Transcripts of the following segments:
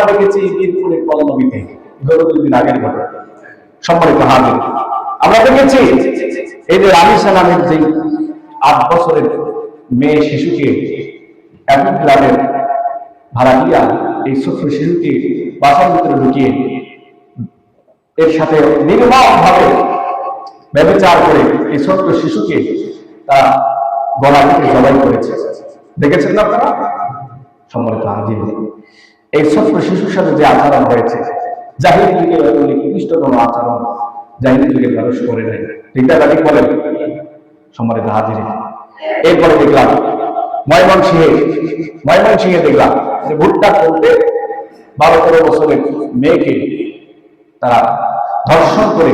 দেখেছি বীরপুরের পল্লবীতে গত 2 দিন আগের ঘটনা। সম্মানিত হাজির, আমরা দেখেছি এই যে রানিসা নামের যে 8 বছরের মেয়ে শিশুকে একই গ্রামের ভাড়াটিয়া এই ছোট্ট শিশুকে বাসার ভিতরে ঢুকিয়ে এর সাথে নির্মম ভাবে ব্যভিচার করে এই ছোট্ট শিশুকে তারা গলা কেটে জবাই করেছে। দেখেছেন না আপনারা? সম্মানিত হাজির, এই ছোট্ট শিশুর সাথে যে আচরণ হয়েছে জাহিলি যুগের নিকৃষ্ট কোনো আচরণ জাহিলি যুগের মানুষ করে নেয়। ঠিক না? ঠিক বলেন সম্মানিত হাজির। এরপরে দেখলাম ময়মনসিংহে দেখলাম যে ভুট্টা করতে 12-13 বছরের মেয়েকে তারা ধর্ষণ করে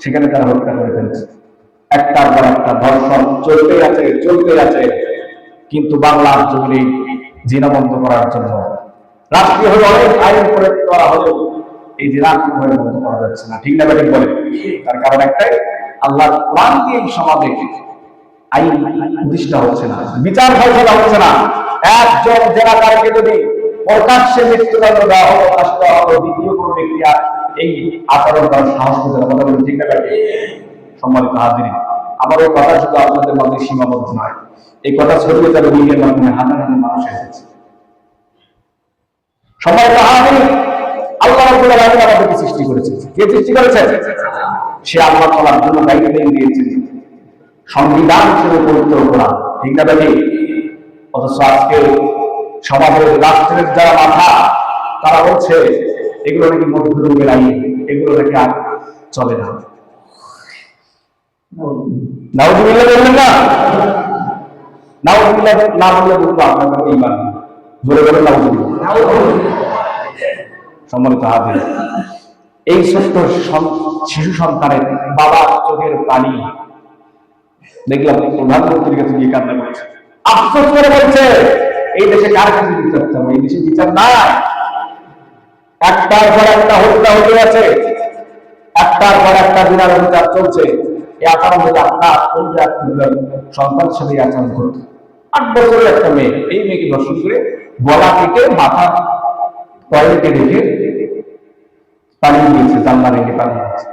সেখানে তারা হত্যা করে ফেলছে। একটার পর একটা ধর্ষণ চলতে আছে। কিন্তু বাংলার জমিনে জিনা বন্ধ করার জন্য রাষ্ট্রীয়ভাবে অনেক আইন প্রয়োগ করা হলেও এই জিনা বন্ধ করা যাচ্ছে না। ঠিক না? ঠিক বলে। তার কারণ একটাই, আল্লাহর কোরআন দিয়ে এই সমাজে আইন প্রতিষ্ঠা হচ্ছে না, বিচার ফয়সালা হচ্ছে না। একজন জেনাকারকে যদি প্রকাশ্যে মৃত্যুদণ্ড দেওয়া হলো, দ্বিতীয় কোন ব্যক্তি আর এই আচরণ করার সাহস করতে না। কথা বলেন ঠিক না? সম্মানিত হাজির, আমার এই কথা শুধু আপনাদের মধ্যে সীমাবদ্ধ নয়, এই কথা ছড়িয়ে যাবে দুনিয়ার মাধ্যমে হাজার হাজার মানুষ এসেছে। সম্মানিত হাজির, আল্লাহ রাব্বুল আলামিন আমাদেরকে সৃষ্টি করেছেন। কে সৃষ্টি করেছেন? সে আল্লাহ তাআলার জন্য দায়িত্ব দিয়েছেন সংবিধান হিসেবে পবিত্র কোরআন। ঠিক না? অথচ আজকে সমাজের রাষ্ট্রের যারা মাথা তারা বলছে এগুলো নাকি মধ্যযুগের আইন, এগুলো নাকি আর চলে না। নাউজুবিল্লাহ বললেন না? নাউজুবিল্লাহ না বললে বলবো আপনাদের ঈমান জোরে বলে নাউজুবিল্লাহ। সম্মানিত হাজির, এই ছোট্ট শিশু সন্তানের বাবার চোখের পানি দেখলাম প্রধানমন্ত্রীর কাছে গিয়ে কান্না করছে, আফসোস করে বলছে এই দেশে কার কাছে বিচার চাবো? এই দেশে বিচার নাই। একটার পর একটা হত্যা হতে আছে, একটার পর একটা দিনের বিচার চলছে। এই আচরণ হলে আপনার সন্তানের সাথে আচরণ করতে। 8 বছরের একটা মেয়ে, এই মেয়েকে দর্শন করে গলা কেটে মাথা টয়লেটে রেখে পালিয়ে দিয়েছে, জানলা রেখে পালিয়ে দিয়েছে,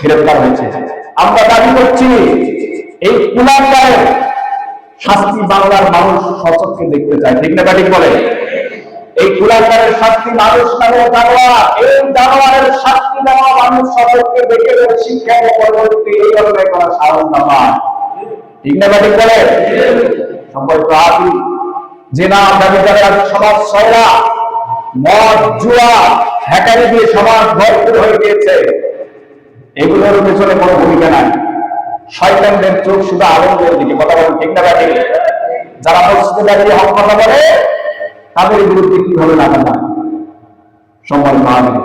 গ্রেফতার হয়েছে। আমরা দাবি করছি এই কুলাঙ্গারের শাস্তি বাংলার মানুষ সচক্ষে দেখতে চায়। ঠিক না? ঠিক বলে। এই কুলাঙ্গারের শাস্তি মানুষ নামে জানোয়ার, এই জানোয়ারের শাস্তি দেওয়া মানুষ সচক্ষে দেখে শিক্ষা পরবর্তী এই ধরনের করার সাহস না পায়। ঠিক না? ঠিক বলে। সম্পর্ক আদি জেনা ব্যভিচারের সমাজ ছয়রা মদ জুয়া হ্যাকারি দিয়ে সমাজ ভরপুর হয়ে গিয়েছে। এগুলোর পেছনে কোনো ভূমিকা নাই। শয়তানদের চোখ শুধু আনন্দের দিকে। কথা বলেন ঠিক না? ঠিক। যারা মসজিদে দাঁড়িয়ে হক কথা বলে তাদের বিরুদ্ধে কি হবে না না সম্মানিত হাজির,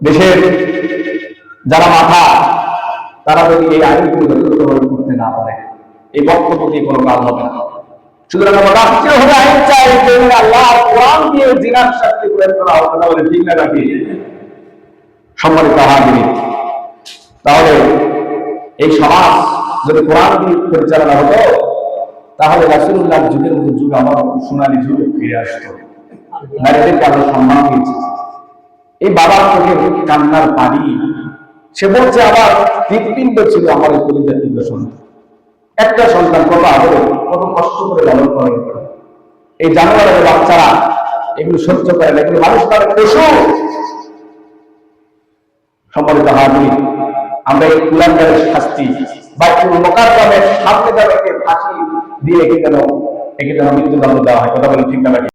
দেশের যারা মাথা তারা যদি এই আইনগুলো যথাযথভাবে করতে না পারে এই বক্তব্য দিয়ে কোনো কাজ হবে না। সুতরাং আমরা রাষ্ট্রীয়ভাবে আইন চাই, আল্লাহ কোরআন দিয়ে জিনার শাস্তি প্রয়োগ করা হবে না। বলে ঠিক না? ঠিক। সম্মানিত হাজির, তাহলে এই সমাজ যদি কোরআন দিয়ে পরিচালনা হতো তাহলে রাসূলুল্লাহ যুগের মতো যুগ আমার সোনালী যুগ ফিরে আসতো। নারীদেরকে আমরা সম্মান দিয়েছি। এই বাবার চোখে কান্নার পানি, সে বলছে আমার হৃৎপিণ্ড ছিল আমার এই কলিজার টুকরো সন্তান। একটা সন্তান কত আদরে কত কষ্ট করে লালন পালন করে। এই জানোয়ারের বাচ্চারা এগুলো সহ্য করে না, এগুলো মানুষ তার পশু। সম্মানিত হাজির, আমরা এই কুলাঙ্গারের শাস্তি বাইতুল মুকাররমের সামনে যাদেরকে ফাঁসি দিয়ে একে যেন মৃত্যুদণ্ড দেওয়া হয়। কথা বলে ঠিক না?